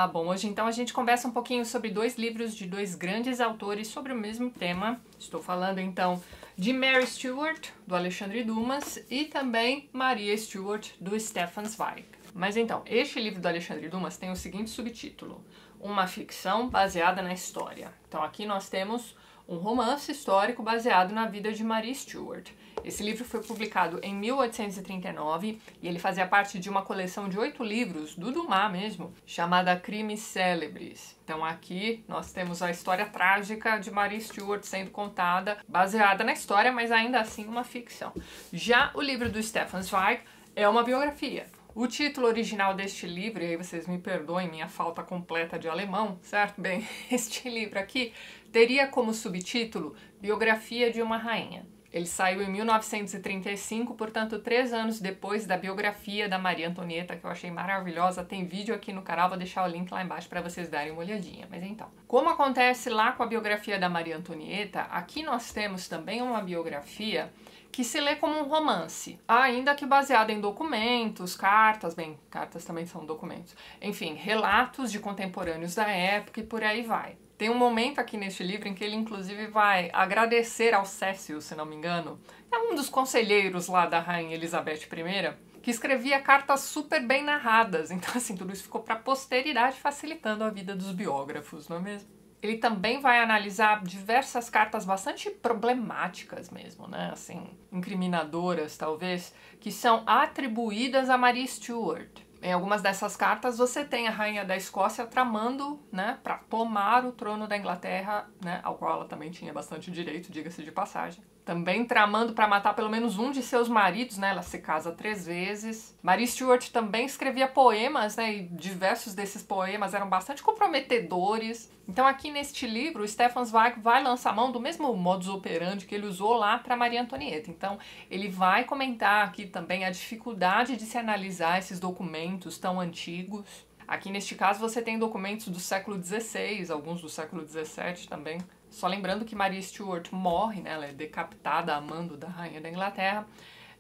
Tá bom, hoje então a gente conversa um pouquinho sobre dois livros de dois grandes autores sobre o mesmo tema. Estou falando então de Mary Stuart, do Alexandre Dumas, e também Maria Stuart, do Stefan Zweig. Mas então, este livro do Alexandre Dumas tem o seguinte subtítulo: Uma ficção baseada na história. Então aqui nós temos um romance histórico baseado na vida de Maria Stuart. Esse livro foi publicado em 1839 e ele fazia parte de uma coleção de 8 livros, do Dumas mesmo, chamada Crimes Célebres. Então aqui nós temos a história trágica de Maria Stuart sendo contada, baseada na história, mas ainda assim uma ficção. Já o livro do Stefan Zweig é uma biografia. O título original deste livro, e aí vocês me perdoem minha falta completa de alemão, certo? Bem, este livro aqui teria como subtítulo Biografia de uma Rainha. Ele saiu em 1935, portanto 3 anos depois da biografia da Maria Antonieta, que eu achei maravilhosa. Tem vídeo aqui no canal, vou deixar o link lá embaixo para vocês darem uma olhadinha. Mas então, como acontece lá com a biografia da Maria Antonieta, aqui nós temos também uma biografia que se lê como um romance, ainda que baseado em documentos, cartas, bem, cartas também são documentos, enfim, relatos de contemporâneos da época e por aí vai. Tem um momento aqui neste livro em que ele inclusive vai agradecer ao Cécio, se não me engano, é um dos conselheiros lá da Rainha Elizabeth I, que escrevia cartas super bem narradas, então assim, tudo isso ficou para a posteridade, facilitando a vida dos biógrafos, não é mesmo? Ele também vai analisar diversas cartas bastante problemáticas mesmo, né? Assim, incriminadoras, talvez, que são atribuídas a Maria Stuart. Em algumas dessas cartas você tem a rainha da Escócia tramando, né, para tomar o trono da Inglaterra, né, ao qual ela também tinha bastante direito, diga-se de passagem. Também tramando para matar pelo menos um de seus maridos, né? Ela se casa 3 vezes. Maria Stuart também escrevia poemas, né? E diversos desses poemas eram bastante comprometedores. Então aqui neste livro, o Stefan Zweig vai lançar mão do mesmo modus operandi que ele usou lá para Maria Antonieta. Então ele vai comentar aqui também a dificuldade de se analisar esses documentos tão antigos. Aqui neste caso você tem documentos do século XVI, alguns do século XVII também. Só lembrando que Maria Stuart morre, né, ela é decapitada a mando da rainha da Inglaterra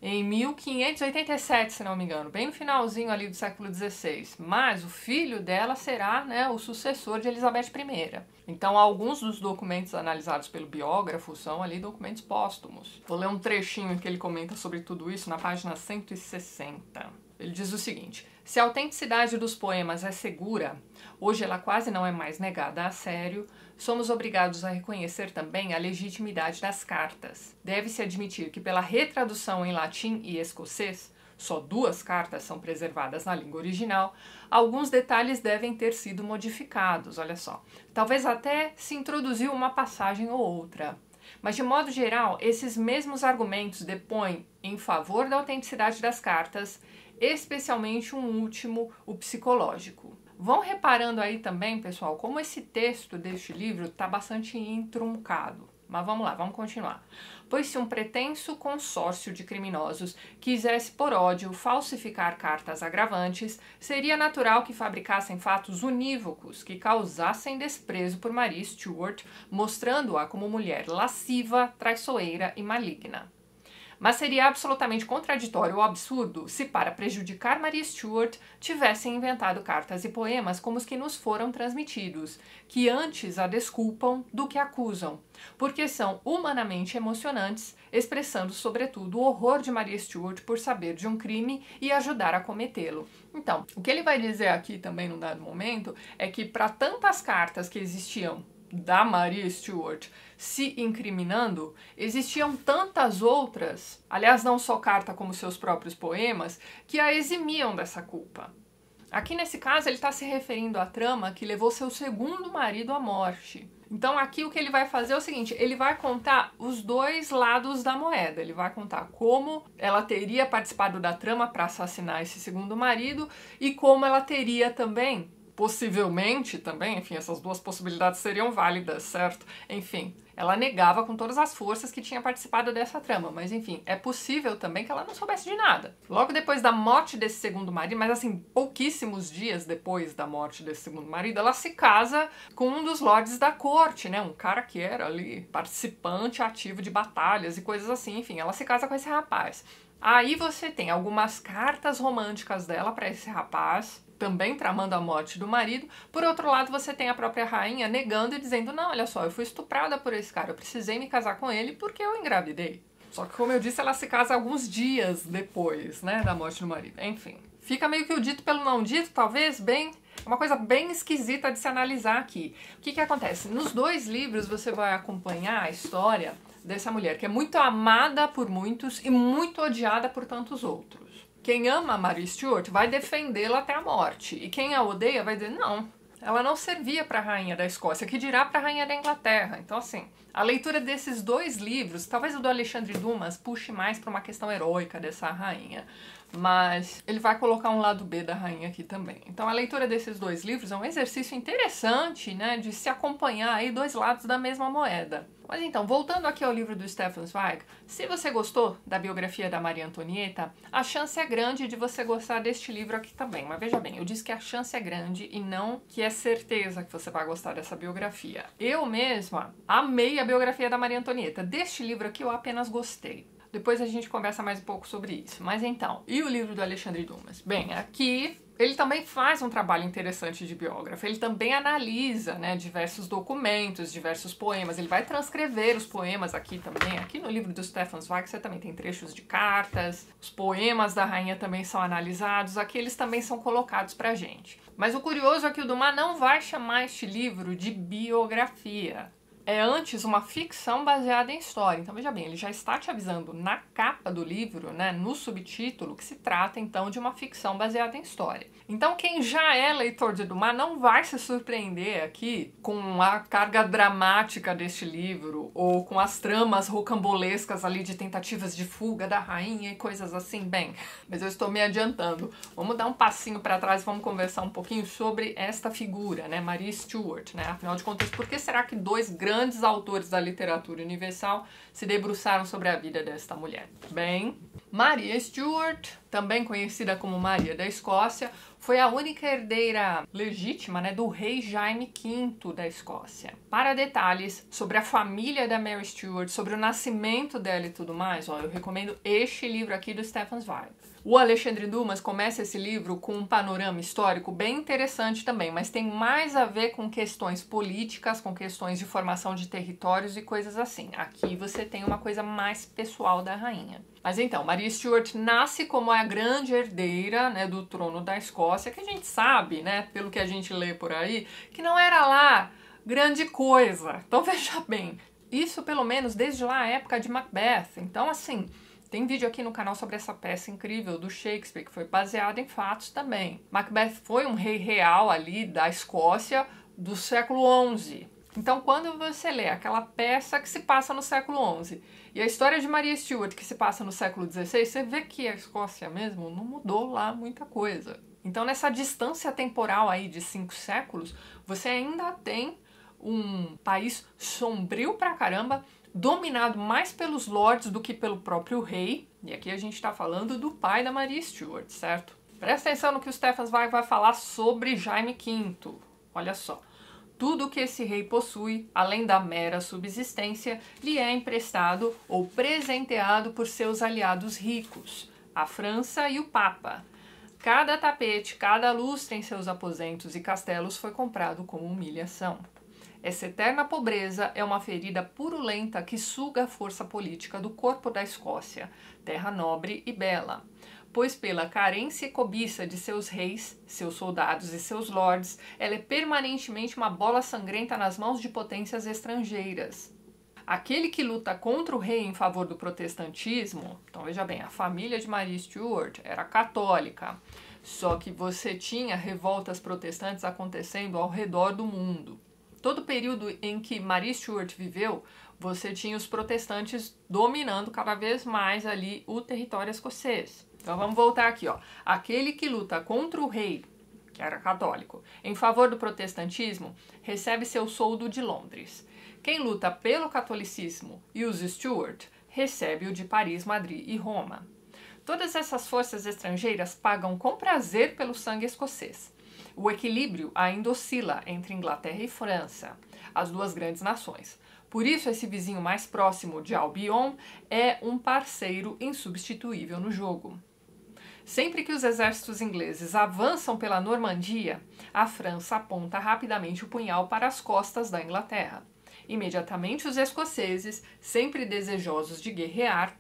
em 1587, se não me engano, bem no finalzinho ali do século XVI. Mas o filho dela será, né, o sucessor de Elizabeth I. Então alguns dos documentos analisados pelo biógrafo são ali documentos póstumos. Vou ler um trechinho em que ele comenta sobre tudo isso na página 160. Ele diz o seguinte: se a autenticidade dos poemas é segura, hoje ela quase não é mais negada a sério, somos obrigados a reconhecer também a legitimidade das cartas. Deve-se admitir que pela retradução em latim e escocês, só 2 cartas são preservadas na língua original, alguns detalhes devem ter sido modificados, olha só. Talvez até se introduziu uma passagem ou outra. Mas, de modo geral, esses mesmos argumentos depõem em favor da autenticidade das cartas, especialmente um último, o psicológico. Vão reparando aí também, pessoal, como esse texto deste livro está bastante entroncado. Mas vamos lá, vamos continuar. Pois se um pretenso consórcio de criminosos quisesse por ódio falsificar cartas agravantes, seria natural que fabricassem fatos unívocos que causassem desprezo por Maria Stuart, mostrando-a como mulher lasciva, traiçoeira e maligna. Mas seria absolutamente contraditório ou absurdo se, para prejudicar Maria Stuart, tivessem inventado cartas e poemas como os que nos foram transmitidos, que antes a desculpam do que acusam, porque são humanamente emocionantes, expressando sobretudo o horror de Maria Stuart por saber de um crime e ajudar a cometê-lo. Então, o que ele vai dizer aqui também num dado momento é que para tantas cartas que existiam da Maria Stuart se incriminando, existiam tantas outras, aliás, não só carta como seus próprios poemas, que a eximiam dessa culpa. Aqui nesse caso ele está se referindo à trama que levou seu segundo marido à morte. Então aqui o que ele vai fazer é o seguinte: ele vai contar os 2 lados da moeda. Ele vai contar como ela teria participado da trama para assassinar esse segundo marido e como ela teria também, possivelmente também, enfim, essas 2 possibilidades seriam válidas, certo? Enfim, ela negava com todas as forças que tinha participado dessa trama, mas enfim, é possível também que ela não soubesse de nada. Logo depois da morte desse segundo marido, mas assim, pouquíssimos dias depois da morte desse segundo marido, ela se casa com um dos lords da corte, né? Um cara que era ali participante ativo de batalhas e coisas assim, enfim, ela se casa com esse rapaz. Aí você tem algumas cartas românticas dela para esse rapaz, também tramando a morte do marido. Por outro lado, você tem a própria rainha negando e dizendo, não, olha só, eu fui estuprada por esse cara, eu precisei me casar com ele porque eu engravidei. Só que, como eu disse, ela se casa alguns dias depois, né, da morte do marido. Enfim, fica meio que o dito pelo não dito, talvez, bem... Uma coisa bem esquisita de se analisar aqui. O que acontece? Nos 2 livros você vai acompanhar a história dessa mulher que é muito amada por muitos e muito odiada por tantos outros. Quem ama Maria Stuart vai defendê-la até a morte. E quem a odeia vai dizer, não, ela não servia para a rainha da Escócia, que dirá para a rainha da Inglaterra. Então, assim, a leitura desses 2 livros, talvez o do Alexandre Dumas puxe mais para uma questão heróica dessa rainha, mas ele vai colocar um lado B da rainha aqui também. Então, a leitura desses 2 livros é um exercício interessante, né, de se acompanhar aí 2 lados da mesma moeda. Mas então, voltando aqui ao livro do Stefan Zweig, se você gostou da biografia da Maria Antonieta, a chance é grande de você gostar deste livro aqui também. Mas veja bem, eu disse que a chance é grande e não que é certeza que você vai gostar dessa biografia. Eu mesma amei a biografia da Maria Antonieta. Deste livro aqui eu apenas gostei. Depois a gente conversa mais um pouco sobre isso. Mas então, e o livro do Alexandre Dumas? Bem, aqui ele também faz um trabalho interessante de biógrafo. Ele também analisa, né, diversos documentos, diversos poemas. Ele vai transcrever os poemas aqui também. Aqui no livro do Stefan Zweig você também tem trechos de cartas. Os poemas da rainha também são analisados. Aqui eles também são colocados pra gente. Mas o curioso é que o Dumas não vai chamar este livro de biografia. É antes uma ficção baseada em história. Então, veja bem, ele já está te avisando na capa do livro, né, no subtítulo, que se trata, então, de uma ficção baseada em história. Então, quem já é leitor de Dumas não vai se surpreender aqui com a carga dramática deste livro ou com as tramas rocambolescas ali de tentativas de fuga da rainha e coisas assim. Bem, mas eu estou me adiantando. Vamos dar um passinho para trás e vamos conversar um pouquinho sobre esta figura, né, Maria Stuart, né? Afinal de contas, por que será que 2 grandes autores da literatura universal se debruçaram sobre a vida desta mulher? Bem, Maria Stuart, também conhecida como Maria da Escócia, foi a única herdeira legítima, né, do rei Jaime V da Escócia. Para detalhes sobre a família da Mary Stuart, sobre o nascimento dela e tudo mais, ó, eu recomendo este livro aqui do Stefan Zweig. O Alexandre Dumas começa esse livro com um panorama histórico bem interessante também, mas tem mais a ver com questões políticas, com questões de formação de territórios e coisas assim. Aqui você tem uma coisa mais pessoal da rainha. Mas então, Maria Stuart nasce como a grande herdeira, né, do trono da Escócia, que a gente sabe, né, pelo que a gente lê por aí, que não era lá grande coisa. Então veja bem, isso pelo menos desde lá a época de Macbeth. Então assim, tem vídeo aqui no canal sobre essa peça incrível do Shakespeare, que foi baseada em fatos também. Macbeth foi um rei real ali da Escócia do século XI. Então, quando você lê aquela peça que se passa no século XI e a história de Maria Stuart que se passa no século XVI, você vê que a Escócia mesmo não mudou lá muita coisa. Então, nessa distância temporal aí de 5 séculos, você ainda tem um país sombrio pra caramba, dominado mais pelos lords do que pelo próprio rei. E aqui a gente está falando do pai da Maria Stuart, certo? Presta atenção no que o Stefan Zweig vai falar sobre Jaime V. Olha só. Tudo que esse rei possui, além da mera subsistência, lhe é emprestado ou presenteado por seus aliados ricos, a França e o Papa. Cada tapete, cada lustre em seus aposentos e castelos foi comprado como humilhação. Essa eterna pobreza é uma ferida purulenta que suga a força política do corpo da Escócia, terra nobre e bela, pois pela carência e cobiça de seus reis, seus soldados e seus lords, ela é permanentemente uma bola sangrenta nas mãos de potências estrangeiras. Aquele que luta contra o rei em favor do protestantismo, então veja bem, a família de Maria Stuart era católica, só que você tinha revoltas protestantes acontecendo ao redor do mundo. Todo o período em que Maria Stuart viveu, você tinha os protestantes dominando cada vez mais ali o território escocês. Então vamos voltar aqui, ó. Aquele que luta contra o rei, que era católico, em favor do protestantismo, recebe seu soldo de Londres. Quem luta pelo catolicismo e os Stuart, recebe o de Paris, Madrid e Roma. Todas essas forças estrangeiras pagam com prazer pelo sangue escocês. O equilíbrio ainda oscila entre Inglaterra e França, as 2 grandes nações. Por isso, esse vizinho mais próximo de Albion é um parceiro insubstituível no jogo. Sempre que os exércitos ingleses avançam pela Normandia, a França aponta rapidamente o punhal para as costas da Inglaterra. Imediatamente os escoceses, sempre desejosos de guerrear,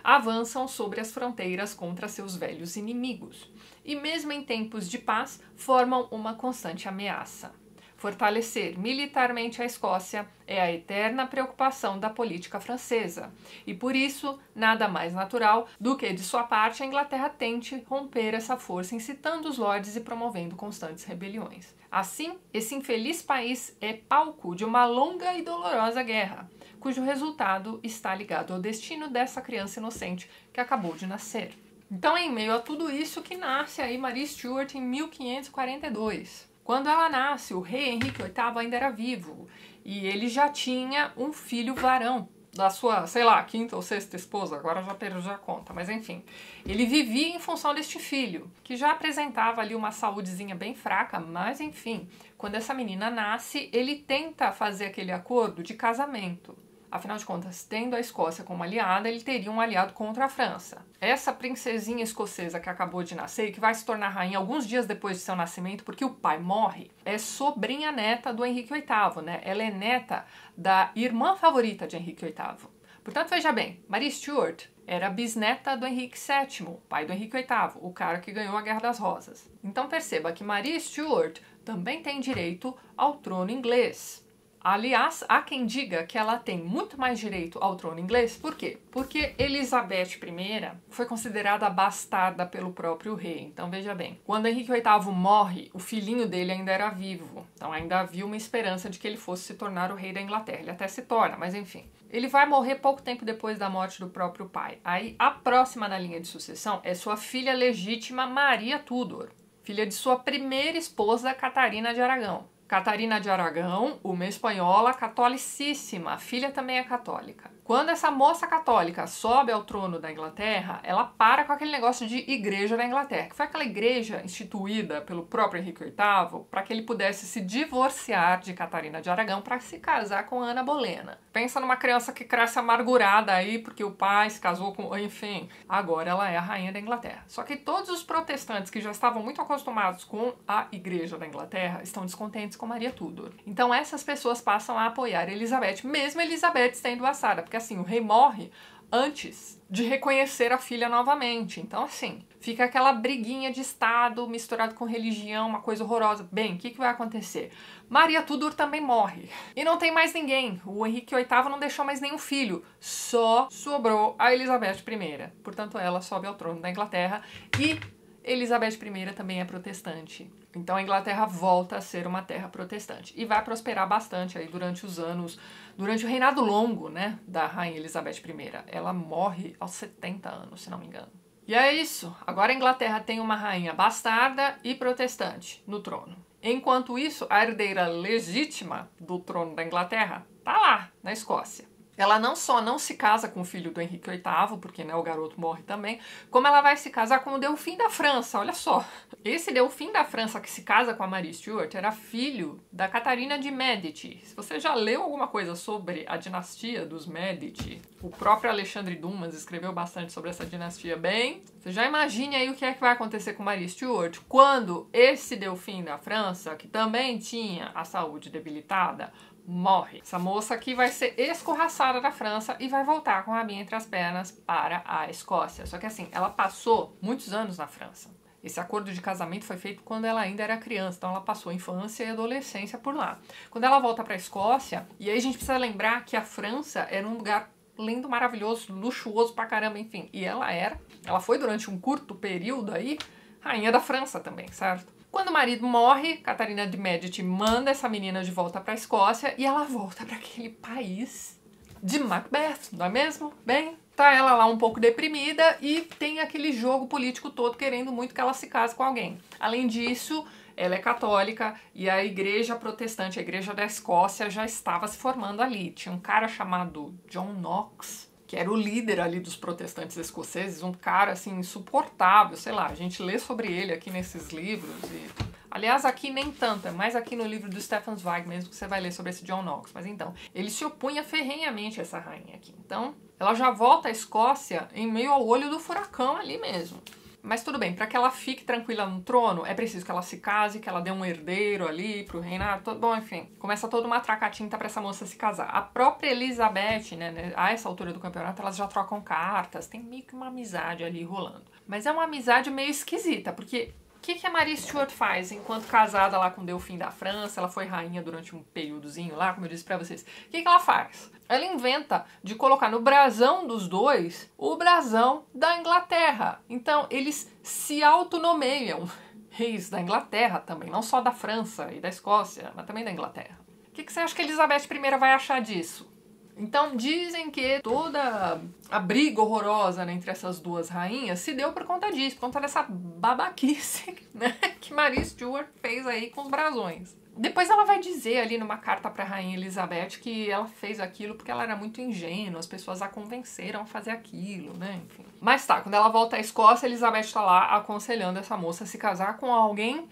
avançam sobre as fronteiras contra seus velhos inimigos. E mesmo em tempos de paz, formam uma constante ameaça. Fortalecer militarmente a Escócia é a eterna preocupação da política francesa, e por isso nada mais natural do que de sua parte a Inglaterra tente romper essa força incitando os lords e promovendo constantes rebeliões. Assim, esse infeliz país é palco de uma longa e dolorosa guerra, cujo resultado está ligado ao destino dessa criança inocente que acabou de nascer. Então é em meio a tudo isso que nasce aí Maria Stuart em 1542. Quando ela nasce, o rei Henrique VIII ainda era vivo e ele já tinha um filho varão da sua, sei lá, quinta ou sexta esposa, agora já perdi a conta, mas enfim. Ele vivia em função deste filho, que já apresentava ali uma saúdezinha bem fraca, mas enfim, quando essa menina nasce, ele tenta fazer aquele acordo de casamento. Afinal de contas, tendo a Escócia como aliada, ele teria um aliado contra a França. Essa princesinha escocesa que acabou de nascer e que vai se tornar rainha alguns dias depois de seu nascimento, porque o pai morre, é sobrinha neta do Henrique VIII, né? Ela é neta da irmã favorita de Henrique VIII. Portanto, veja bem, Maria Stuart era bisneta do Henrique VII, pai do Henrique VIII, o cara que ganhou a Guerra das Rosas. Então perceba que Maria Stuart também tem direito ao trono inglês. Aliás, há quem diga que ela tem muito mais direito ao trono inglês. Por quê? Porque Elizabeth I foi considerada bastarda pelo próprio rei. Então veja bem, quando Henrique VIII morre, o filhinho dele ainda era vivo. Então ainda havia uma esperança de que ele fosse se tornar o rei da Inglaterra. Ele até se torna, mas enfim. Ele vai morrer pouco tempo depois da morte do próprio pai. Aí a próxima na linha de sucessão é sua filha legítima Maria Tudor, filha de sua primeira esposa Catarina de Aragão. Catarina de Aragão, uma espanhola catolicíssima, a filha também é católica. Quando essa moça católica sobe ao trono da Inglaterra, ela para com aquele negócio de Igreja da Inglaterra, que foi aquela igreja instituída pelo próprio Henrique VIII para que ele pudesse se divorciar de Catarina de Aragão para se casar com Ana Bolena. Pensa numa criança que cresce amargurada aí porque o pai se casou com... Enfim, agora ela é a rainha da Inglaterra. Só que todos os protestantes que já estavam muito acostumados com a Igreja da Inglaterra estão descontentes com Maria Tudor. Então essas pessoas passam a apoiar Elizabeth, mesmo Elizabeth sendo assada, porque assim, o rei morre antes de reconhecer a filha novamente. Então assim, fica aquela briguinha de estado misturado com religião, uma coisa horrorosa. Bem, o que vai acontecer? Maria Tudor também morre. E não tem mais ninguém. O Henrique VIII não deixou mais nenhum filho. Só sobrou a Elizabeth I. Portanto, ela sobe ao trono da Inglaterra e Elizabeth I também é protestante. Então a Inglaterra volta a ser uma terra protestante. E vai prosperar bastante aí durante os anos, durante o reinado longo, né, da rainha Elizabeth I. Ela morre aos 70 anos, se não me engano. E é isso. Agora a Inglaterra tem uma rainha bastarda e protestante no trono. Enquanto isso, a herdeira legítima do trono da Inglaterra tá lá, na Escócia. Ela não só não se casa com o filho do Henrique VIII, porque né, o garoto morre também, como ela vai se casar com o Delfim da França, olha só. Esse Delfim da França que se casa com a Maria Stuart era filho da Catarina de Médici. Se você já leu alguma coisa sobre a dinastia dos Médici, o próprio Alexandre Dumas escreveu bastante sobre essa dinastia bem. Você já imagine aí o que é que vai acontecer com Maria Stuart quando esse Delfim da França, que também tinha a saúde debilitada, morre. Essa moça aqui vai ser escorraçada da França e vai voltar com a rabinha entre as pernas para a Escócia. Só que assim, ela passou muitos anos na França. Esse acordo de casamento foi feito quando ela ainda era criança, então ela passou a infância e a adolescência por lá. Quando ela volta para a Escócia, e aí a gente precisa lembrar que a França era um lugar lindo, maravilhoso, luxuoso pra caramba, enfim. E ela foi durante um curto período aí, rainha da França também, certo? Quando o marido morre, Catarina de Médici manda essa menina de volta para a Escócia e ela volta para aquele país de Macbeth, não é mesmo? Bem, tá ela lá um pouco deprimida e tem aquele jogo político todo querendo muito que ela se case com alguém. Além disso, ela é católica e a igreja protestante, a igreja da Escócia, já estava se formando ali. Tinha um cara chamado John Knox, que era o líder ali dos protestantes escoceses, um cara, assim, insuportável, sei lá, a gente lê sobre ele aqui nesses livros e... Aliás, aqui nem tanto, é mais aqui no livro do Stefan Zweig mesmo que você vai ler sobre esse John Knox. Mas então, ele se opunha ferrenhamente a essa rainha aqui. Então, ela já volta à Escócia em meio ao olho do furacão ali mesmo. Mas tudo bem, para que ela fique tranquila no trono, é preciso que ela se case, que ela dê um herdeiro ali pro reinado. Bom, enfim, começa toda uma tracatinta para essa moça se casar. A própria Elizabeth, né, a essa altura do campeonato, elas já trocam cartas, tem meio que uma amizade ali rolando. Mas é uma amizade meio esquisita, porque o que a Maria Stuart faz enquanto casada lá com o Delfim da França? Ela foi rainha durante um períodozinho lá, como eu disse pra vocês. O que ela faz? Ela inventa de colocar no brasão dos dois o brasão da Inglaterra. Então, eles se autonomeiam reis da Inglaterra também, não só da França e da Escócia, mas também da Inglaterra. O que você acha que Elizabeth I vai achar disso? Então dizem que toda a briga horrorosa, né, entre essas duas rainhas se deu por conta disso, por conta dessa babaquice, né, que Maria Stuart fez aí com os brasões. Depois ela vai dizer ali numa carta para a rainha Elizabeth que ela fez aquilo porque ela era muito ingênua, as pessoas a convenceram a fazer aquilo, né, enfim. Mas tá, quando ela volta à Escócia, Elizabeth tá lá aconselhando essa moça a se casar com alguém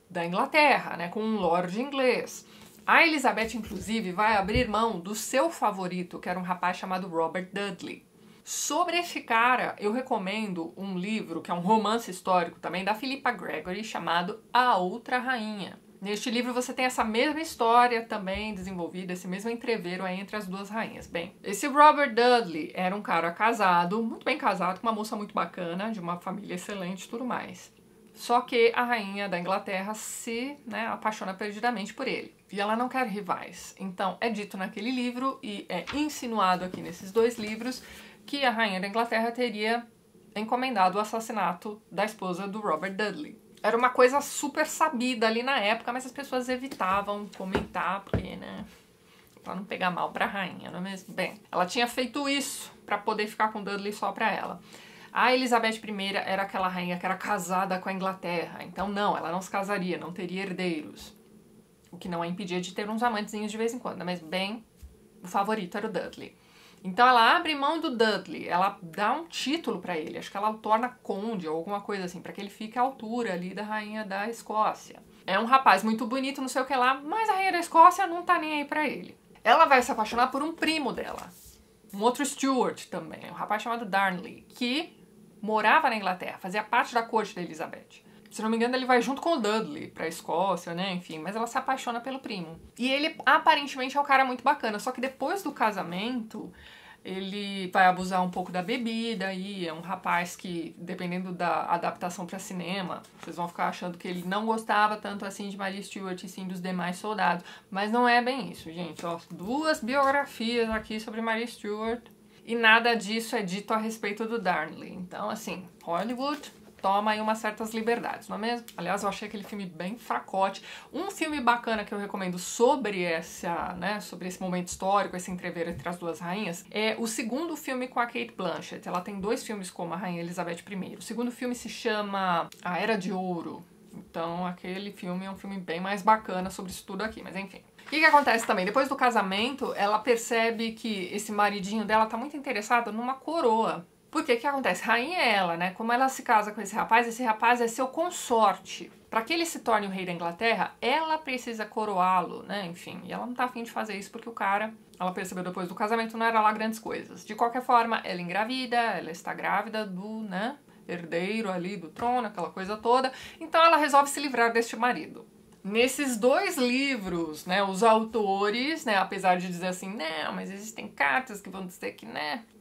da Inglaterra, né, com um lord inglês. A Elizabeth, inclusive, vai abrir mão do seu favorito, que era um rapaz chamado Robert Dudley. Sobre esse cara, eu recomendo um livro, que é um romance histórico também, da Philippa Gregory, chamado A Outra Rainha. Neste livro você tem essa mesma história também desenvolvida, esse mesmo entrevero aí entre as duas rainhas. Bem, esse Robert Dudley era um cara casado, muito bem casado, com uma moça muito bacana, de uma família excelente e tudo mais. Só que a rainha da Inglaterra se apaixona perdidamente por ele. E ela não quer rivais. Então, é dito naquele livro e é insinuado aqui nesses dois livros que a rainha da Inglaterra teria encomendado o assassinato da esposa do Robert Dudley. Era uma coisa super sabida ali na época, mas as pessoas evitavam comentar, porque, né, pra não pegar mal pra rainha, não é mesmo? Bem, ela tinha feito isso pra poder ficar com Dudley só pra ela. A Elizabeth I era aquela rainha que era casada com a Inglaterra, então não, ela não se casaria, não teria herdeiros. O que não a impedia de ter uns amantezinhos de vez em quando, mas bem, o favorito era o Dudley. Então ela abre mão do Dudley, ela dá um título pra ele, acho que ela o torna conde ou alguma coisa assim, pra que ele fique à altura ali da rainha da Escócia. É um rapaz muito bonito, não sei o que lá, mas a rainha da Escócia não tá nem aí pra ele. Ela vai se apaixonar por um primo dela, um outro Stuart também, um rapaz chamado Darnley, que morava na Inglaterra, fazia parte da corte da Elizabeth. Se não me engano, ele vai junto com o Dudley pra Escócia, né, enfim, mas ela se apaixona pelo primo. E ele, aparentemente, é um cara muito bacana, só que depois do casamento, ele vai abusar um pouco da bebida e é um rapaz que, dependendo da adaptação pra cinema, vocês vão ficar achando que ele não gostava tanto assim de Maria Stuart e sim dos demais soldados. Mas não é bem isso, gente, ó, 2 biografias aqui sobre Maria Stuart e nada disso é dito a respeito do Darnley. Então, assim, Hollywood toma aí umas certas liberdades, não é mesmo? Aliás, eu achei aquele filme bem fracote. Um filme bacana que eu recomendo sobre sobre esse momento histórico, esse entrever entre as duas rainhas, é o segundo filme com a Cate Blanchett. Ela tem 2 filmes como a Rainha Elizabeth I. O segundo filme se chama A Era de Ouro. Então, aquele filme é um filme bem mais bacana sobre isso tudo aqui, mas enfim. O que acontece também? Depois do casamento, ela percebe que esse maridinho dela tá muito interessado numa coroa. Porque o que acontece? Rainha é ela, né? Como ela se casa com esse rapaz é seu consorte. Para que ele se torne o rei da Inglaterra, ela precisa coroá-lo, né? Enfim, e ela não tá afim de fazer isso porque o cara, ela percebeu depois do casamento, não era lá grandes coisas. De qualquer forma, ela engravida, ela está grávida do, herdeiro ali do trono, aquela coisa toda. Então ela resolve se livrar deste marido. Nesses 2 livros, os autores, apesar de dizer assim, não, mas existem cartas que vão dizer que,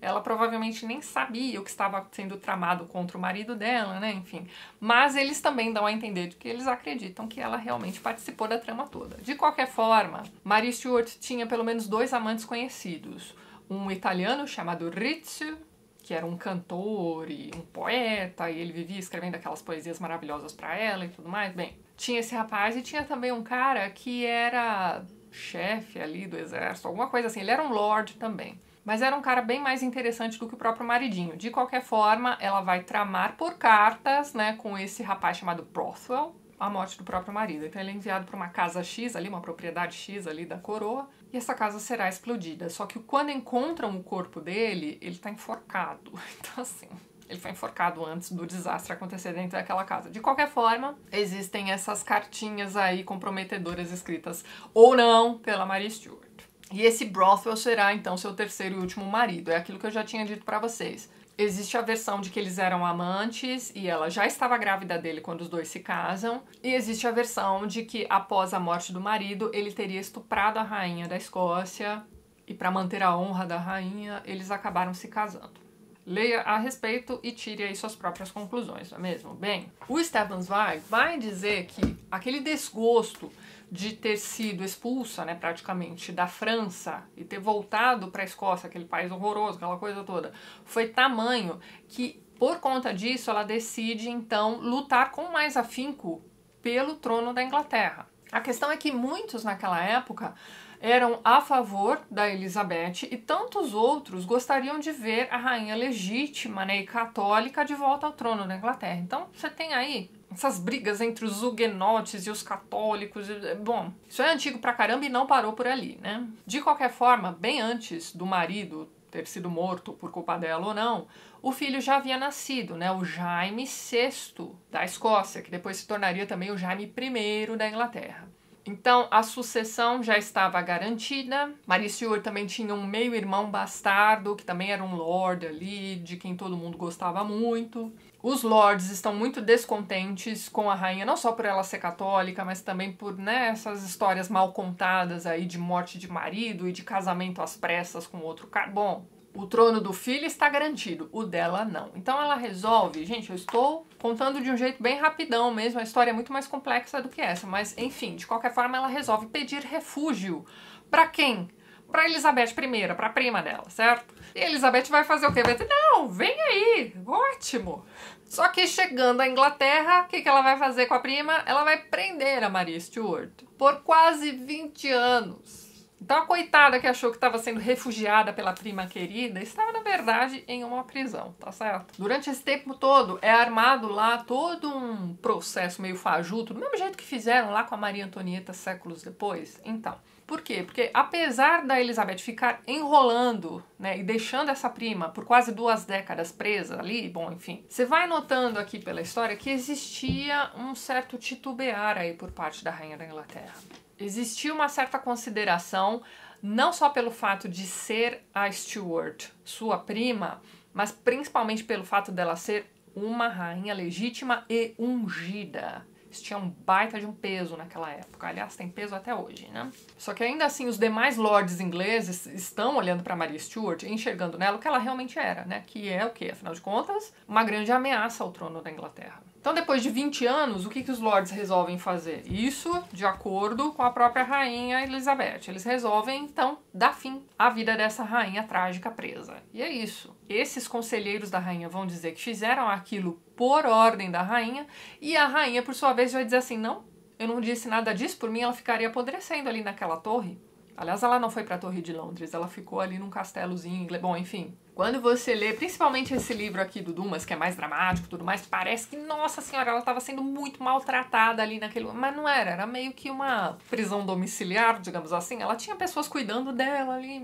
ela provavelmente nem sabia o que estava sendo tramado contra o marido dela, enfim. Mas eles também dão a entender de que eles acreditam que ela realmente participou da trama toda. De qualquer forma, Maria Stuart tinha pelo menos 2 amantes conhecidos. Um italiano chamado Rizzio, que era um cantor e um poeta, e ele vivia escrevendo aquelas poesias maravilhosas pra ela e tudo mais. Bem, tinha esse rapaz e tinha também um cara que era chefe ali do exército, alguma coisa assim. Ele era um lord também, mas era um cara bem mais interessante do que o próprio maridinho. De qualquer forma, ela vai tramar por cartas, com esse rapaz chamado Bothwell, a morte do próprio marido. Então ele é enviado para uma casa X ali, uma propriedade X ali da coroa, e essa casa será explodida. Só que quando encontram o corpo dele, ele tá enforcado. Então assim, ele foi enforcado antes do desastre acontecer dentro daquela casa. De qualquer forma, existem essas cartinhas aí comprometedoras escritas ou não pela Maria Stuart. E esse Bothwell será então seu terceiro e último marido. É aquilo que eu já tinha dito pra vocês. Existe a versão de que eles eram amantes e ela já estava grávida dele quando os dois se casam. E existe a versão de que após a morte do marido, ele teria estuprado a rainha da Escócia e para manter a honra da rainha, eles acabaram se casando. Leia a respeito e tire aí suas próprias conclusões, não é mesmo? Bem, o Stefan Zweig vai dizer que aquele desgosto de ter sido expulsa, né, praticamente, da França e ter voltado para a Escócia, aquele país horroroso, aquela coisa toda, foi tamanho que, por conta disso, ela decide, então, lutar com mais afinco pelo trono da Inglaterra. A questão é que muitos, naquela época, eram a favor da Elizabeth e tantos outros gostariam de ver a rainha legítima, né, e católica de volta ao trono da Inglaterra. Então, você tem aí essas brigas entre os huguenotes e os católicos. Bom, isso é antigo pra caramba e não parou por ali, né? De qualquer forma, bem antes do marido ter sido morto por culpa dela ou não, o filho já havia nascido, né? O Jaime VI da Escócia, que depois se tornaria também o Jaime I da Inglaterra. Então, a sucessão já estava garantida. Maria Stuart também tinha um meio-irmão bastardo, que também era um lord ali, de quem todo mundo gostava muito. Os lords estão muito descontentes com a rainha, não só por ela ser católica, mas também por, né, essas histórias mal contadas aí de morte de marido e de casamento às pressas com outro cara. Bom, o trono do filho está garantido, o dela não. Então ela resolve, gente, eu estou contando de um jeito bem rapidão mesmo, a história é muito mais complexa do que essa, mas enfim, de qualquer forma ela resolve pedir refúgio. Pra quem? Pra Elizabeth I, pra prima dela, certo? E a Elizabeth vai fazer o quê? Vai dizer, não, vem aí, ótimo. Só que chegando à Inglaterra, o que ela vai fazer com a prima? Ela vai prender a Maria Stuart por quase 20 anos. Então a coitada que achou que estava sendo refugiada pela prima querida estava, na verdade, em uma prisão, tá certo? Durante esse tempo todo é armado lá todo um processo meio fajuto, do mesmo jeito que fizeram lá com a Maria Antonieta séculos depois. Então, por quê? Porque apesar da Elizabeth ficar enrolando, né, e deixando essa prima por quase 2 décadas presa ali, bom, enfim, você vai notando aqui pela história que existia um certo titubear aí por parte da rainha da Inglaterra. Existia uma certa consideração, não só pelo fato de ser a Stuart, sua prima, mas principalmente pelo fato dela ser uma rainha legítima e ungida. Isso tinha um baita de um peso naquela época. Aliás, tem peso até hoje, né? Só que ainda assim, os demais lords ingleses estão olhando para Maria Stuart e enxergando nela o que ela realmente era, né? Que é o quê? Afinal de contas, uma grande ameaça ao trono da Inglaterra. Então, depois de 20 anos, o que os lords resolvem fazer? Isso de acordo com a própria rainha Elizabeth. Eles resolvem, então, dar fim à vida dessa rainha trágica presa. E é isso. Esses conselheiros da rainha vão dizer que fizeram aquilo por ordem da rainha, e a rainha, por sua vez, vai dizer assim, não, eu não disse nada disso, por mim ela ficaria apodrecendo ali naquela torre. Aliás, ela não foi para a Torre de Londres, ela ficou ali num castelozinho inglês. Bom, enfim. Quando você lê, principalmente esse livro aqui do Dumas, que é mais dramático e tudo mais, parece que, nossa senhora, ela estava sendo muito maltratada ali naquele... Mas não era, era meio que uma prisão domiciliar, digamos assim. Ela tinha pessoas cuidando dela ali,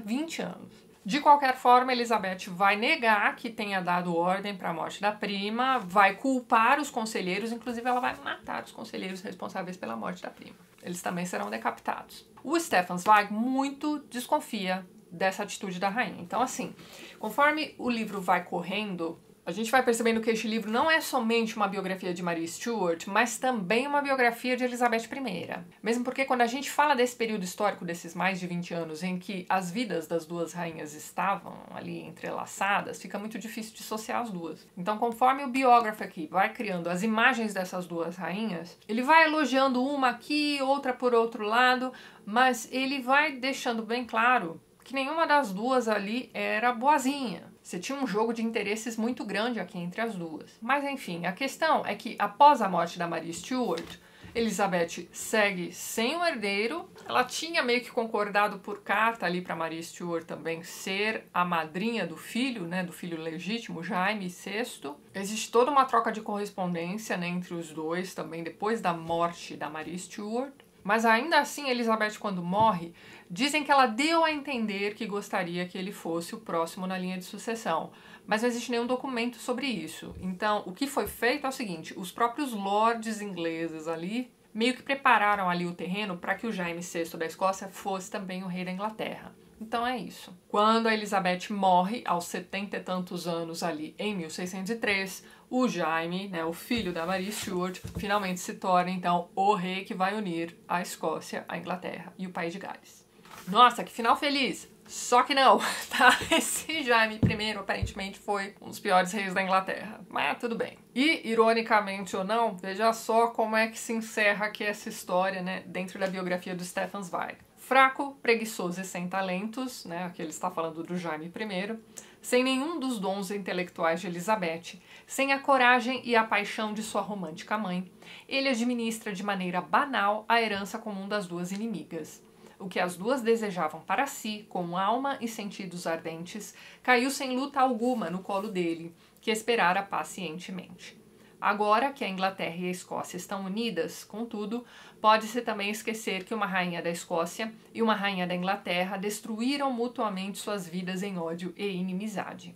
20 anos. De qualquer forma, Elizabeth vai negar que tenha dado ordem para a morte da prima, vai culpar os conselheiros, inclusive ela vai matar os conselheiros responsáveis pela morte da prima. Eles também serão decapitados. O Stefan Zweig muito desconfia dessa atitude da rainha. Então, assim, conforme o livro vai correndo, a gente vai percebendo que este livro não é somente uma biografia de Maria Stuart, mas também uma biografia de Elizabeth I. Mesmo porque quando a gente fala desse período histórico, desses mais de 20 anos, em que as vidas das duas rainhas estavam ali entrelaçadas, fica muito difícil dissociar as duas. Então, conforme o biógrafo aqui vai criando as imagens dessas duas rainhas, ele vai elogiando uma aqui, outra por outro lado, mas ele vai deixando bem claro que nenhuma das duas ali era boazinha. Você tinha um jogo de interesses muito grande aqui entre as duas. Mas enfim, a questão é que após a morte da Maria Stuart, Elizabeth segue sem um herdeiro. Ela tinha meio que concordado por carta ali para Maria Stuart também ser a madrinha do filho, né, do filho legítimo, Jaime VI. Existe toda uma troca de correspondência, né, entre os dois também depois da morte da Maria Stuart. Mas ainda assim, Elizabeth, quando morre, dizem que ela deu a entender que gostaria que ele fosse o próximo na linha de sucessão. Mas não existe nenhum documento sobre isso. Então, o que foi feito é o seguinte, os próprios lords ingleses ali meio que prepararam ali o terreno para que o Jaime VI da Escócia fosse também o rei da Inglaterra. Então é isso. Quando a Elizabeth morre, aos 70 e tantos anos ali, em 1603, o Jaime, né, o filho da Maria Stuart, finalmente se torna, então, o rei que vai unir a Escócia, a Inglaterra e o País de Gales. Nossa, que final feliz! Só que não, tá? Esse Jaime I, aparentemente, foi um dos piores reis da Inglaterra. Mas tudo bem. E, ironicamente ou não, veja só como é que se encerra aqui essa história, né, dentro da biografia do Stefan Zweig. Fraco, preguiçoso e sem talentos, né, aqui ele está falando do Jaime I, sem nenhum dos dons intelectuais de Elizabeth, sem a coragem e a paixão de sua romântica mãe, ele administra de maneira banal a herança comum das duas inimigas. O que as duas desejavam para si, com alma e sentidos ardentes, caiu sem luta alguma no colo dele, que esperara pacientemente. Agora que a Inglaterra e a Escócia estão unidas, contudo, pode-se também esquecer que uma rainha da Escócia e uma rainha da Inglaterra destruíram mutuamente suas vidas em ódio e inimizade.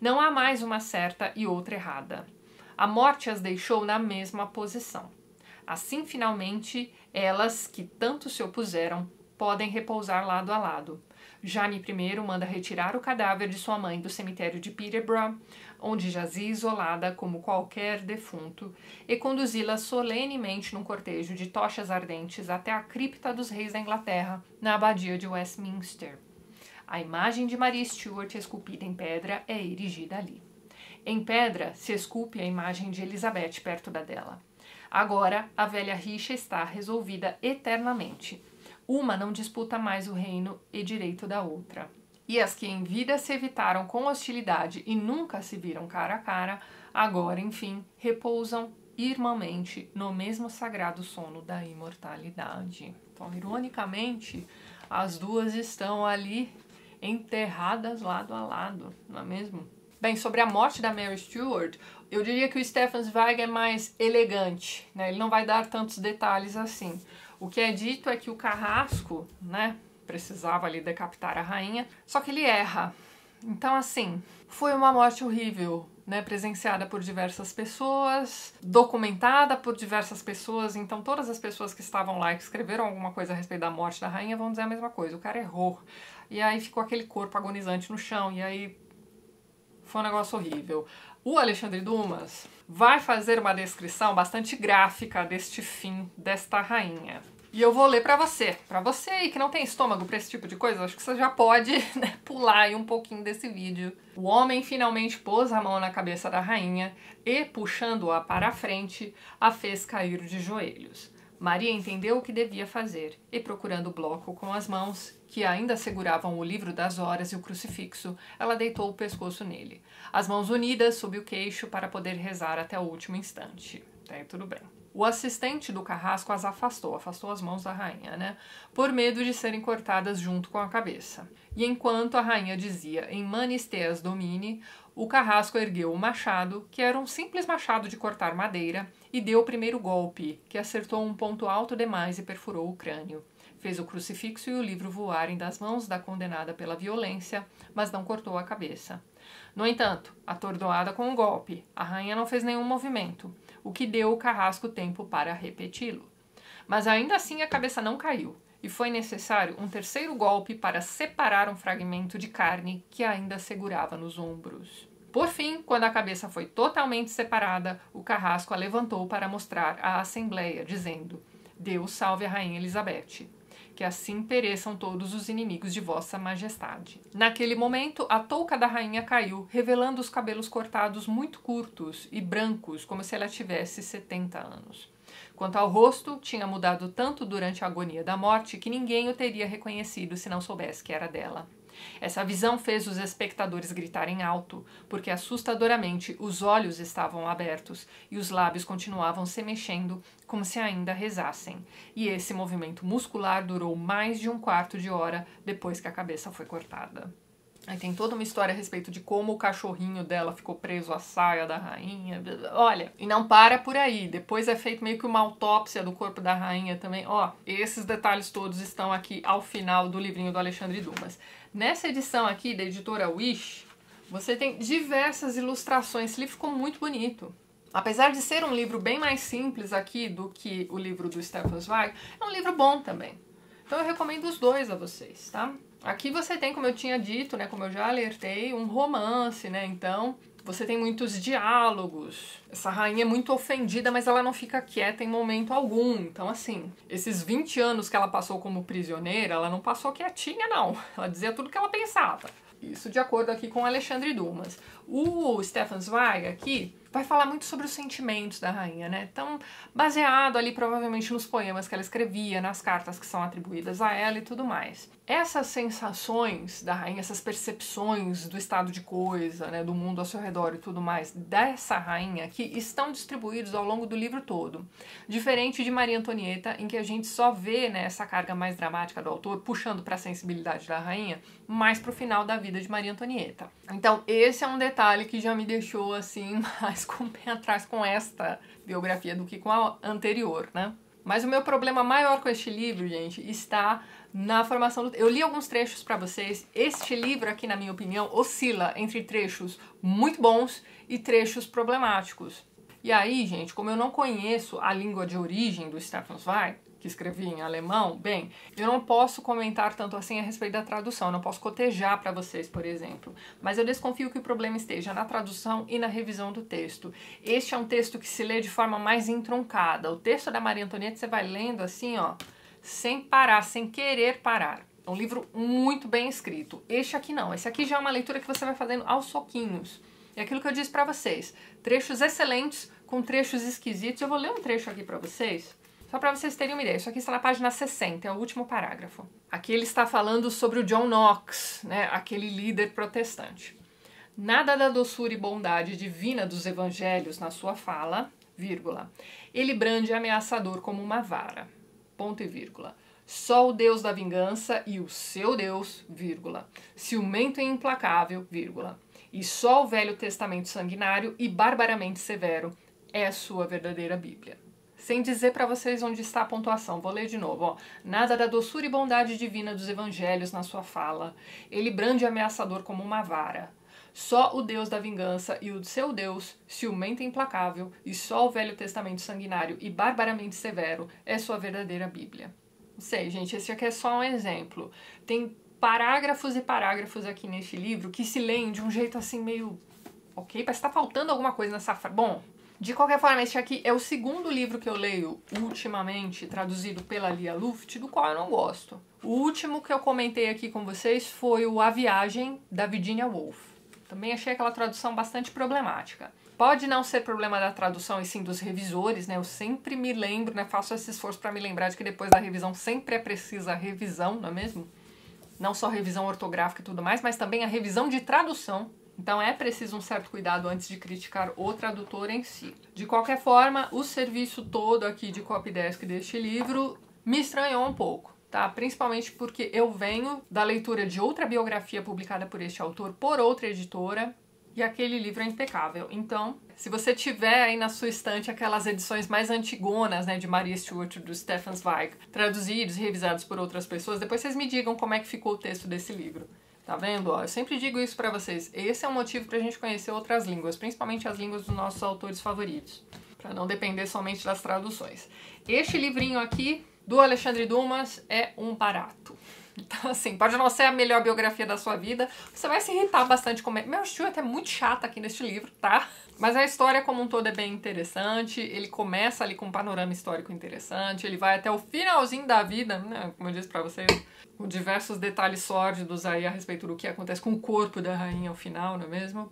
Não há mais uma certa e outra errada. A morte as deixou na mesma posição. Assim, finalmente, elas, que tanto se opuseram, podem repousar lado a lado. Jaime I manda retirar o cadáver de sua mãe do cemitério de Peterborough, onde jazia isolada como qualquer defunto, e conduzi-la solenemente num cortejo de tochas ardentes até a cripta dos reis da Inglaterra, na abadia de Westminster. A imagem de Maria Stuart, esculpida em pedra, é erigida ali. Em pedra se esculpe a imagem de Elizabeth perto da dela. Agora, a velha rixa está resolvida eternamente. Uma não disputa mais o reino e direito da outra. E as que em vida se evitaram com hostilidade e nunca se viram cara a cara, agora, enfim, repousam irmãmente no mesmo sagrado sono da imortalidade. Então, ironicamente, as duas estão ali enterradas lado a lado, não é mesmo? Bem, sobre a morte da Mary Stuart, eu diria que o Stefan Zweig é mais elegante, né? Ele não vai dar tantos detalhes assim. O que é dito é que o Carrasco, né, precisava ali decapitar a rainha, só que ele erra. Então, assim, foi uma morte horrível, né, presenciada por diversas pessoas, documentada por diversas pessoas, então todas as pessoas que estavam lá e que escreveram alguma coisa a respeito da morte da rainha vão dizer a mesma coisa. O cara errou. E aí ficou aquele corpo agonizante no chão, e aí foi um negócio horrível. O Alexandre Dumas vai fazer uma descrição bastante gráfica deste fim desta rainha. E eu vou ler pra você aí que não tem estômago pra esse tipo de coisa, acho que você já pode, né, pular aí um pouquinho desse vídeo. O homem finalmente pôs a mão na cabeça da rainha e, puxando-a para a frente, a fez cair de joelhos. Maria entendeu o que devia fazer e, procurando o bloco com as mãos, que ainda seguravam o livro das horas e o crucifixo, ela deitou o pescoço nele, as mãos unidas sob o queixo para poder rezar até o último instante. Até aí tudo bem. O assistente do Carrasco as afastou as mãos da rainha, né, por medo de serem cortadas junto com a cabeça. E enquanto a rainha dizia em Manis Teas Domini, o Carrasco ergueu o machado, que era um simples machado de cortar madeira, e deu o primeiro golpe, que acertou um ponto alto demais e perfurou o crânio. Fez o crucifixo e o livro voarem das mãos da condenada pela violência, mas não cortou a cabeça. No entanto, atordoada com o golpe, a rainha não fez nenhum movimento, o que deu ao Carrasco tempo para repeti-lo. Mas ainda assim a cabeça não caiu, e foi necessário um terceiro golpe para separar um fragmento de carne que ainda segurava nos ombros. Por fim, quando a cabeça foi totalmente separada, o Carrasco a levantou para mostrar à Assembleia, dizendo: Deus salve a Rainha Elizabeth. Que assim pereçam todos os inimigos de vossa majestade. Naquele momento, a touca da rainha caiu, revelando os cabelos cortados muito curtos e brancos, como se ela tivesse 70 anos. Quanto ao rosto, tinha mudado tanto durante a agonia da morte que ninguém o teria reconhecido se não soubesse que era dela. Essa visão fez os espectadores gritarem alto, porque assustadoramente os olhos estavam abertos e os lábios continuavam se mexendo como se ainda rezassem. E esse movimento muscular durou mais de um quarto de hora depois que a cabeça foi cortada. Aí tem toda uma história a respeito de como o cachorrinho dela ficou preso à saia da rainha. Olha, e não para por aí. Depois é feito meio que uma autópsia do corpo da rainha também. Ó, esses detalhes todos estão aqui ao final do livrinho do Alexandre Dumas. Nessa edição aqui da editora Wish, você tem diversas ilustrações. Esse livro ficou muito bonito. Apesar de ser um livro bem mais simples aqui do que o livro do Stefan Zweig, é um livro bom também. Então eu recomendo os dois a vocês, tá? Aqui você tem, como eu tinha dito, né, como eu já alertei, um romance, né, então você tem muitos diálogos. Essa rainha é muito ofendida, mas ela não fica quieta em momento algum. Então, assim, esses 20 anos que ela passou como prisioneira, ela não passou quietinha, não. Ela dizia tudo que ela pensava. Isso de acordo aqui com Alexandre Dumas. O Stefan Zweig aqui vai falar muito sobre os sentimentos da rainha, né? Então, baseado ali provavelmente nos poemas que ela escrevia, nas cartas que são atribuídas a ela e tudo mais. Essas sensações da rainha, essas percepções do estado de coisa, né, do mundo ao seu redor e tudo mais, dessa rainha aqui, estão distribuídos ao longo do livro todo. Diferente de Maria Antonieta, em que a gente só vê, né, essa carga mais dramática do autor, puxando para a sensibilidade da rainha, mais pro final da vida de Maria Antonieta. Então, esse é um detalhe que já me deixou, assim, mais com o pé atrás com esta biografia do que com a anterior, né? Mas o meu problema maior com este livro, gente, está na formação do... Eu li alguns trechos para vocês. Este livro aqui, na minha opinião, oscila entre trechos muito bons e trechos problemáticos. E aí, gente, como eu não conheço a língua de origem do Stefan Zweig, que escrevi em alemão, bem, eu não posso comentar tanto assim a respeito da tradução, eu não posso cotejar para vocês, por exemplo. Mas eu desconfio que o problema esteja na tradução e na revisão do texto. Este é um texto que se lê de forma mais entroncada. O texto da Maria Antonieta você vai lendo assim, ó, sem parar, sem querer parar. É um livro muito bem escrito. Este aqui não, esse aqui já é uma leitura que você vai fazendo aos soquinhos. É aquilo que eu disse para vocês, trechos excelentes com trechos esquisitos. Eu vou ler um trecho aqui para vocês. Só para vocês terem uma ideia, isso aqui está na página 60, é o último parágrafo. Aqui ele está falando sobre o John Knox, né, aquele líder protestante. Nada da doçura e bondade divina dos evangelhos na sua fala, vírgula. Ele brande ameaçador como uma vara, ponto e vírgula. Só o Deus da vingança e o seu Deus, vírgula. Ciumento e implacável, vírgula. E só o Velho Testamento sanguinário e barbaramente severo é a sua verdadeira Bíblia. Sem dizer para vocês onde está a pontuação, vou ler de novo. Ó. Nada da doçura e bondade divina dos evangelhos na sua fala. Ele brande ameaçador como uma vara. Só o Deus da vingança e o seu Deus, ciumento e implacável, e só o Velho Testamento sanguinário e barbaramente severo é sua verdadeira Bíblia. Não sei, gente, esse aqui é só um exemplo. Tem parágrafos e parágrafos aqui neste livro que se leem de um jeito assim meio... Ok, parece que tá faltando alguma coisa nessa frase. Bom... De qualquer forma, este aqui é o segundo livro que eu leio ultimamente, traduzido pela Lia Luft, do qual eu não gosto. O último que eu comentei aqui com vocês foi o A Viagem, da Virginia Woolf. Também achei aquela tradução bastante problemática. Pode não ser problema da tradução e sim dos revisores, né? Eu sempre me lembro, né? Faço esse esforço para me lembrar de que depois da revisão sempre é precisa revisão, não é mesmo? Não só revisão ortográfica e tudo mais, mas também a revisão de tradução. Então é preciso um certo cuidado antes de criticar o tradutor em si. De qualquer forma, o serviço todo aqui de copydesk deste livro me estranhou um pouco, tá? Principalmente porque eu venho da leitura de outra biografia publicada por este autor por outra editora e aquele livro é impecável. Então, se você tiver aí na sua estante aquelas edições mais antigonas, né, de Maria Stuart do Stefan Zweig, traduzidos e revisados por outras pessoas, depois vocês me digam como é que ficou o texto desse livro. Tá vendo? Ó, eu sempre digo isso pra vocês. Esse é um motivo pra gente conhecer outras línguas, principalmente as línguas dos nossos autores favoritos, pra não depender somente das traduções. Este livrinho aqui, do Alexandre Dumas, é um barato. Então, assim, pode não ser a melhor biografia da sua vida, você vai se irritar bastante com... Meu Stuart é muito chato aqui neste livro, tá? Mas a história como um todo é bem interessante, ele começa ali com um panorama histórico interessante, ele vai até o finalzinho da vida, né, como eu disse pra vocês, com diversos detalhes sórdidos aí a respeito do que acontece com o corpo da rainha ao final, não é mesmo?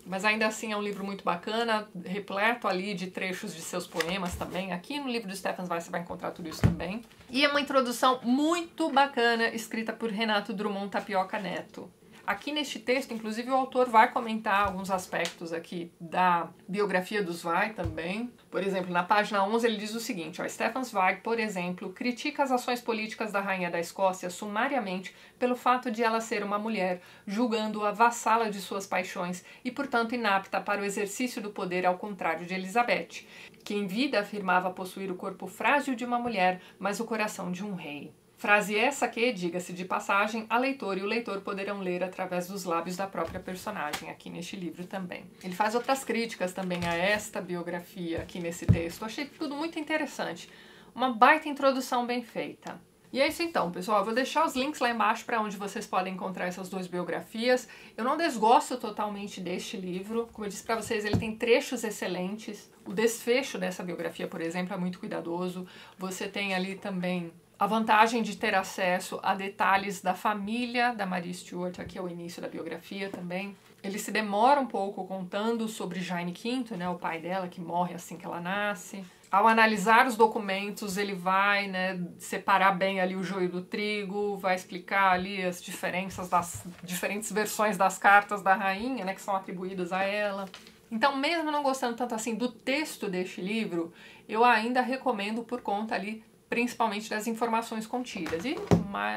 Mas ainda assim é um livro muito bacana, repleto ali de trechos de seus poemas também. Aqui no livro do Stefan Zweig você vai encontrar tudo isso também. E é uma introdução muito bacana, escrita por Renato Drummond Tapioca Neto. Aqui neste texto, inclusive, o autor vai comentar alguns aspectos aqui da biografia do Zweig também. Por exemplo, na página 11 ele diz o seguinte, ó, Stefan Zweig, por exemplo, critica as ações políticas da rainha da Escócia sumariamente pelo fato de ela ser uma mulher, julgando-a vassala de suas paixões e, portanto, inapta para o exercício do poder ao contrário de Elizabeth, que em vida afirmava possuir o corpo frágil de uma mulher, mas o coração de um rei. Frase essa que, diga-se de passagem, a leitora e o leitor poderão ler através dos lábios da própria personagem, aqui neste livro também. Ele faz outras críticas também a esta biografia aqui nesse texto. Eu achei tudo muito interessante. Uma baita introdução bem feita. E é isso então, pessoal. Eu vou deixar os links lá embaixo para onde vocês podem encontrar essas duas biografias. Eu não desgosto totalmente deste livro. Como eu disse para vocês, ele tem trechos excelentes. O desfecho dessa biografia, por exemplo, é muito cuidadoso. Você tem ali também a vantagem de ter acesso a detalhes da família da Maria Stuart, aqui é o início da biografia também. Ele se demora um pouco contando sobre Jaime V, né, o pai dela, que morre assim que ela nasce. Ao analisar os documentos, ele vai, né, separar bem ali o joio do trigo, vai explicar ali as diferenças das diferentes versões das cartas da rainha, né, que são atribuídas a ela. Então, mesmo não gostando tanto assim do texto deste livro, eu ainda recomendo por conta ali, principalmente das informações contidas. E,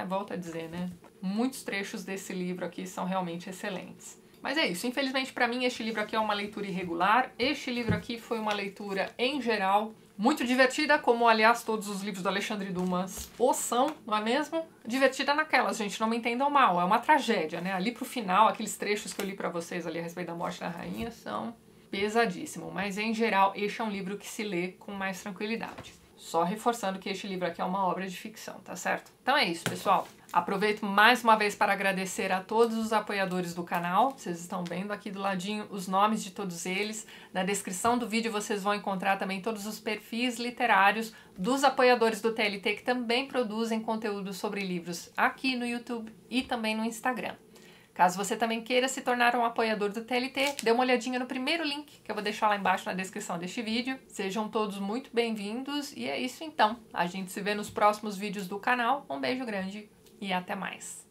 volto a dizer, né, muitos trechos desse livro aqui são realmente excelentes. Mas é isso, infelizmente para mim este livro aqui é uma leitura irregular. Este livro aqui foi uma leitura, em geral, muito divertida, como aliás todos os livros do Alexandre Dumas o são, não é mesmo? Divertida naquelas, gente, não me entendam mal, é uma tragédia, né? Ali pro final, aqueles trechos que eu li pra vocês ali a respeito da morte da rainha são pesadíssimos, mas em geral este é um livro que se lê com mais tranquilidade. Só reforçando que este livro aqui é uma obra de ficção, tá certo? Então é isso, pessoal. Aproveito mais uma vez para agradecer a todos os apoiadores do canal. Vocês estão vendo aqui do ladinho os nomes de todos eles. Na descrição do vídeo vocês vão encontrar também todos os perfis literários dos apoiadores do TLT que também produzem conteúdo sobre livros aqui no YouTube e também no Instagram. Caso você também queira se tornar um apoiador do TLT, dê uma olhadinha no primeiro link que eu vou deixar lá embaixo na descrição deste vídeo. Sejam todos muito bem-vindos e é isso então. A gente se vê nos próximos vídeos do canal. Um beijo grande e até mais!